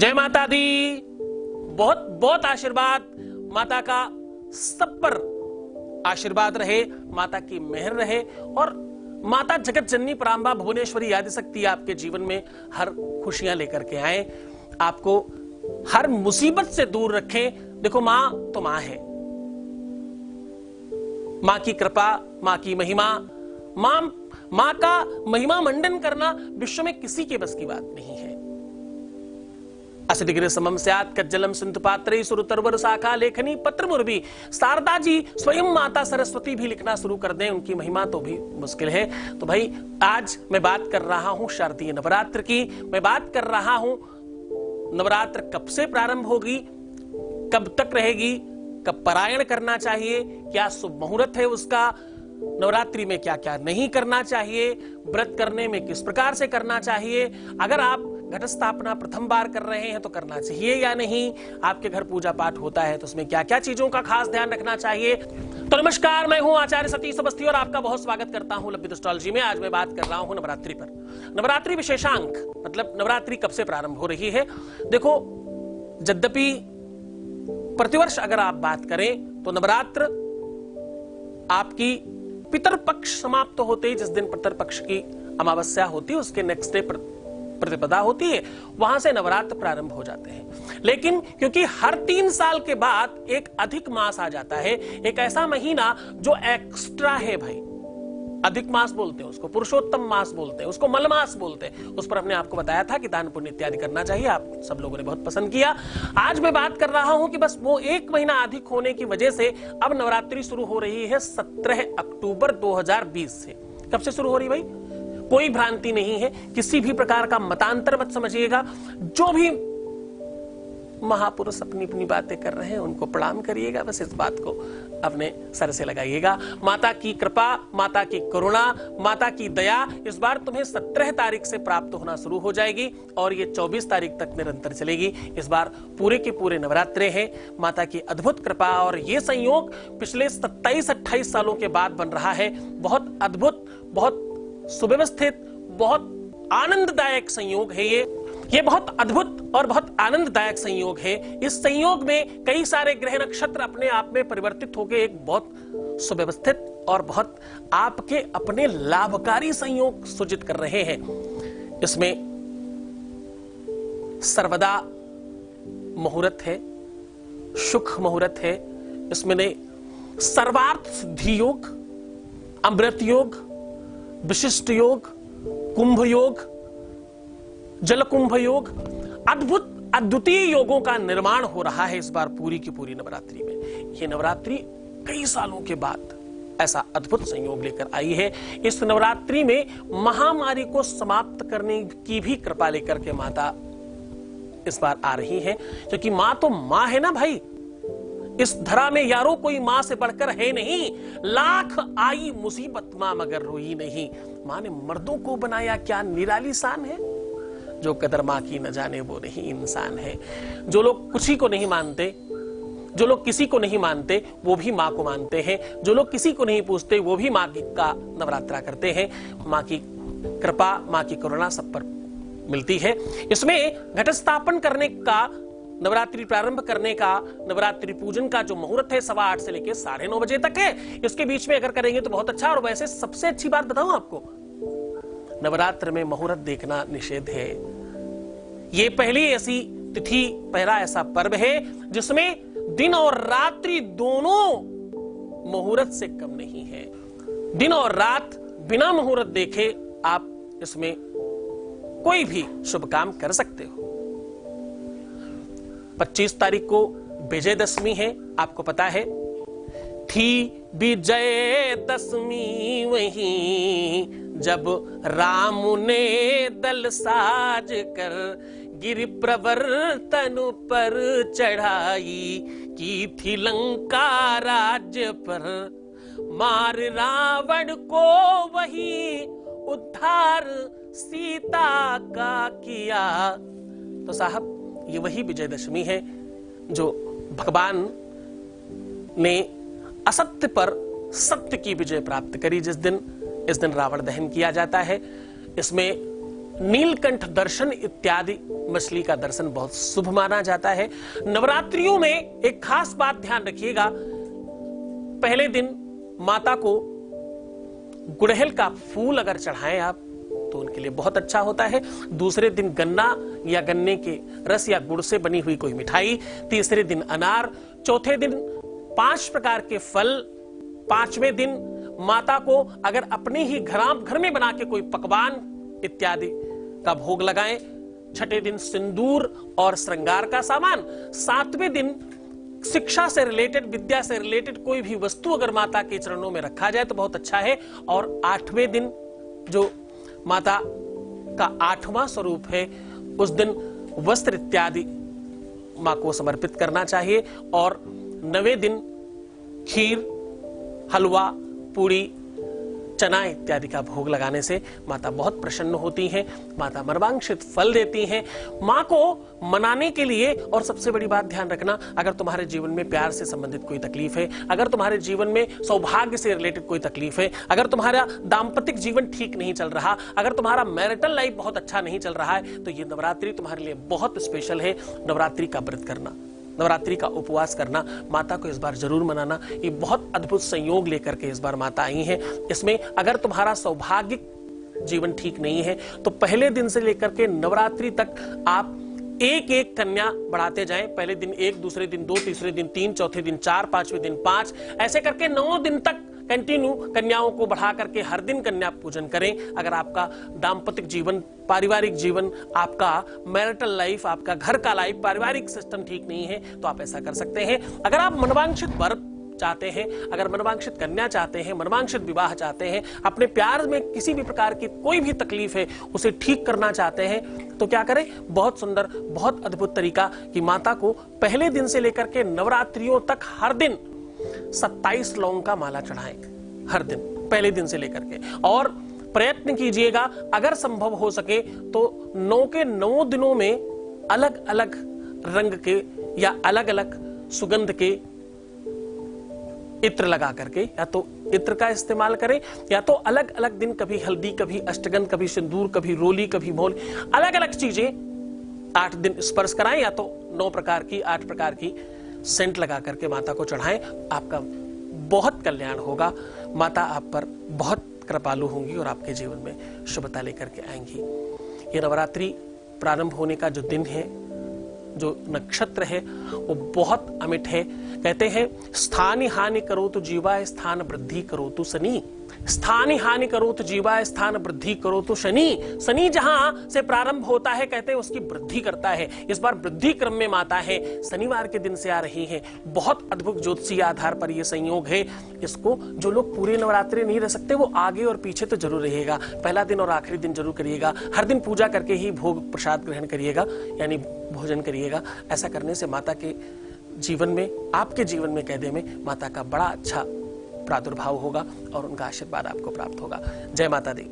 जय माता दी। बहुत बहुत आशीर्वाद माता का सब पर आशीर्वाद रहे, माता की मेहर रहे और माता जगत जननी परांबा भुवनेश्वरी आदिशक्ति आपके जीवन में हर खुशियां लेकर के आए, आपको हर मुसीबत से दूर रखें। देखो मां तो मां है, मां की कृपा, मां की महिमा, मां का महिमा मंडन करना विश्व में किसी के बस की बात नहीं है। असिदिग्र समम स्यात् कज्जलम सिंधु पात्रे सुरतरवर शाखा लेखनी पत्र मुर्बी। शारदा जी स्वयं माता सरस्वती भी लिखना शुरू कर दें उनकी महिमा तो भी मुश्किल है। तो भाई आज मैं बात कर रहा हूं शारदीय नवरात्र की, मैं बात कर रहा हूं नवरात्र कब से प्रारंभ होगी, कब तक रहेगी, कब पारायण करना चाहिए, क्या शुभ मुहूर्त है उसका, नवरात्रि में क्या क्या नहीं करना चाहिए, व्रत करने में किस प्रकार से करना चाहिए, अगर आप घट स्थापना प्रथम बार कर रहे हैं तो करना चाहिए या नहीं, आपके घर पूजा पाठ होता है तो उसमें क्या क्या चीजों का खास ध्यान रखना चाहिए। तो नमस्कार, मैं हूं आचार्य सतीश अवस्थी और आपका बहुत स्वागत करता हूं लब्धित एस्ट्रोलॉजी में। आज मैं बात कर रहा हूं नवरात्रि पर। नवरात्रि विशेषांक मतलब नवरात्रि कब से प्रारंभ हो रही है। देखो, यद्यपि प्रतिवर्ष अगर आप बात करें तो नवरात्र आपकी पितरपक्ष समाप्त होते ही जिस दिन पितरपक्ष की अमावस्या होती है उसके नेक्स्ट डे प्रतिपदा होती है, वहां से नवरात्र प्रारंभ हो जाते हैं। लेकिन क्योंकि हर 3 साल के बाद एक अधिक मास आ जाता है, एक ऐसा महीना जो एक्स्ट्रा है भाई, अधिक मास बोलते हैं उसको, पुरुषोत्तम मास बोलते हैं उसको, मलमास बोलते हैं। उस पर हमने आपको बताया था कि दान पुण्य इत्यादि करना चाहिए, आप सब लोगों ने बहुत पसंद किया। आज मैं बात कर रहा हूं कि बस वो एक महीना अधिक होने की वजह से अब नवरात्रि शुरू हो रही है 17 अक्टूबर 2020 से। कब से शुरू हो रही भाई, कोई भ्रांति नहीं है, किसी भी प्रकार का मतांतर मत समझिएगा। जो भी महापुरुष अपनी अपनी बातें कर रहे हैं उनको प्रणाम करिएगा, बस इस बात को अपने सर से लगाइएगा। माता की कृपा, माता की करुणा, माता की दया इस बार तुम्हें 17 तारीख से प्राप्त होना शुरू हो जाएगी और ये 24 तारीख तक निरंतर चलेगी। इस बार पूरे के पूरे नवरात्रे हैं, माता की अद्भुत कृपा और ये संयोग पिछले 27-28 सालों के बाद बन रहा है। बहुत अद्भुत, बहुत सुव्यवस्थित, बहुत आनंददायक संयोग है ये बहुत अद्भुत और बहुत आनंददायक संयोग है। इस संयोग में कई सारे ग्रह नक्षत्र अपने आप में परिवर्तित होकर एक बहुत सुव्यवस्थित और बहुत आपके अपने लाभकारी संयोग सूचित कर रहे हैं। इसमें सर्वदा मुहूर्त है, सुख मुहूर्त है, इसमें सर्वार्थ सिद्धि योग, अमृत योग, विशिष्ट योग, कुंभ योग, जल कुंभ योग, अद्भुत अद्वितीय योगों का निर्माण हो रहा है इस बार पूरी की पूरी नवरात्रि में। ये नवरात्रि कई सालों के बाद ऐसा अद्भुत संयोग लेकर आई है। इस नवरात्रि में महामारी को समाप्त करने की भी कृपा लेकर के माता इस बार आ रही है, क्योंकि मां तो मां है ना भाई। इस धरा में यारो कोई मां से बढ़कर है नहीं, लाख आई मुसीबत मां मगर रोई नहीं। मां ने मर्दों को बनाया, क्या निराली शान है। जो कदर मां की न जाने वो नहीं इंसान है। जो लोग कुछ ही को नहीं मानते, जो लोग किसी को नहीं मानते वो भी मां को मानते हैं, जो लोग किसी को नहीं पूछते वो भी मां का नवरात्रा करते हैं। मां की कृपा, मां की करुणा सब पर मिलती है। इसमें घट स्थापन करने का, नवरात्रि प्रारंभ करने का, नवरात्रि पूजन का जो मुहूर्त है 8:15 से लेकर 9:30 बजे तक है। इसके बीच में अगर करेंगे तो बहुत अच्छा। और वैसे सबसे अच्छी बात बताऊं आपको, नवरात्र में मुहूर्त देखना निषेध है। ये पहली ऐसी तिथि, पहला ऐसा पर्व है जिसमें दिन और रात्रि दोनों मुहूर्त से कम नहीं है। दिन और रात बिना मुहूर्त देखे आप इसमें कोई भी शुभ काम कर सकते हो। 25 तारीख को विजयदशमी है, आपको पता है। थी विजयदशमी वहीं जब राम ने दल साज कर गिरि प्रवर्तन पर चढ़ाई की थी लंका राज्य पर, मार रावण को वही उद्धार सीता का किया। तो साहब ये वही विजयदशमी है जो भगवान ने असत्य पर सत्य की विजय प्राप्त करी। इस दिन रावण दहन किया जाता है। इसमें नीलकंठ दर्शन इत्यादि मछली का दर्शन बहुत शुभ माना जाता है। नवरात्रियों में एक खास बात ध्यान रखिएगा, पहले दिन माता को गुड़हल का फूल अगर चढ़ाएं आप तो उनके लिए बहुत अच्छा होता है। दूसरे दिन गन्ना या गन्ने के रस या गुड़ से बनी हुई कोई मिठाई, तीसरे दिन अनार, चौथे दिन 5 प्रकार के फल, 5वें दिन माता को अगर अपने ही घर में बना के कोई पकवान इत्यादि का भोग लगाएं, छठे दिन सिंदूर और श्रृंगार का सामान, 7वें दिन शिक्षा से रिलेटेड, विद्या से रिलेटेड कोई भी वस्तु अगर माता के चरणों में रखा जाए तो बहुत अच्छा है। और 8वें दिन जो माता का 8वां स्वरूप है उस दिन वस्त्र इत्यादि मां को समर्पित करना चाहिए। और 9वें दिन खीर, हलवा, पूड़ी, चना इत्यादि का भोग लगाने से माता बहुत प्रसन्न होती हैं। माता मनवांछित फल देती हैं। मां को मनाने के लिए, और सबसे बड़ी बात ध्यान रखना, अगर तुम्हारे जीवन में प्यार से संबंधित कोई तकलीफ है, अगर तुम्हारे जीवन में सौभाग्य से रिलेटेड कोई तकलीफ है, अगर तुम्हारा दाम्पतिक जीवन ठीक नहीं चल रहा, अगर तुम्हारा मैरिटल लाइफ बहुत अच्छा नहीं चल रहा है, तो ये नवरात्रि तुम्हारे लिए बहुत स्पेशल है। नवरात्रि का व्रत करना, नवरात्रि का उपवास करना, माता को इस बार जरूर मनाना। ये बहुत अद्भुत संयोग लेकर के इस बार माता आई हैं। इसमें अगर तुम्हारा सौभाग्य जीवन ठीक नहीं है तो पहले दिन से लेकर के नवरात्रि तक आप एक एक कन्या बढ़ाते जाएं। पहले दिन 1, दूसरे दिन 2, तीसरे दिन 3, चौथे दिन 4, 5वें दिन 5, ऐसे करके 9 दिन तक कंटिन्यू कन्याओं को बढ़ा करके हर दिन कन्या पूजन करें। अगर आपका दाम्पतिक जीवन, पारिवारिक जीवन, आपका मैरिटल लाइफ, आपका घर का लाइफ, पारिवारिक सिस्टम ठीक नहीं है तो आप ऐसा कर सकते हैं। अगर आप मनवांछित वर चाहते हैं, अगर मनवांछित कन्या चाहते हैं, मनवांछित विवाह चाहते हैं, अपने प्यार में किसी भी प्रकार की कोई भी तकलीफ है उसे ठीक करना चाहते हैं तो क्या करें? बहुत सुंदर, बहुत अद्भुत तरीका कि माता को पहले दिन से लेकर के नवरात्रियों तक हर दिन 27 लौंग का माला चढ़ाएं, हर दिन पहले दिन से लेकर के। और प्रयत्न कीजिएगा अगर संभव हो सके तो 9 के 9 दिनों में अलग अलग रंग के या अलग अलग सुगंध के इत्र लगा करके, या तो इत्र का इस्तेमाल करें या तो अलग अलग दिन, कभी हल्दी, कभी अष्टगंध, कभी सिंदूर, कभी रोली, कभी मोल, अलग अलग चीजें 8 दिन स्पर्श कराएं, या तो 9 प्रकार की, 8 प्रकार की सेंट लगा करके माता को चढ़ाएं। आपका बहुत कल्याण होगा। माता आप पर बहुत कृपालु होंगी और आपके जीवन में शुभता लेकर के आएंगी। ये नवरात्रि प्रारंभ होने का जो दिन है, जो नक्षत्र है, वो बहुत अमिट है। कहते हैं स्थानी हानि करो तो जीवा, स्थान वृद्धि करो तो शनि। स्थानी हानि करो तो जीवा, स्थान वृद्धि करो तो शनि। शनि जहां से प्रारंभ होता है कहते हैं उसकी वृद्धि करता है। इस बार वृद्धि क्रम में माता है, शनिवार के दिन से आ रही है। बहुत अद्भुत ज्योतिषीय आधार पर यह संयोग है। इसको जो लोग पूरे नवरात्रि नहीं रह सकते वो आगे और पीछे तो जरूर रहिएगा, पहला दिन और आखिरी दिन जरूर करिएगा। हर दिन पूजा करके ही भोग प्रसाद ग्रहण करिएगा, यानी भोजन करिएगा। ऐसा करने से माता के जीवन में, आपके जीवन में कहने में माता का बड़ा अच्छा प्रादुर्भाव होगा और उनका आशीर्वाद आपको प्राप्त होगा। जय माता दी।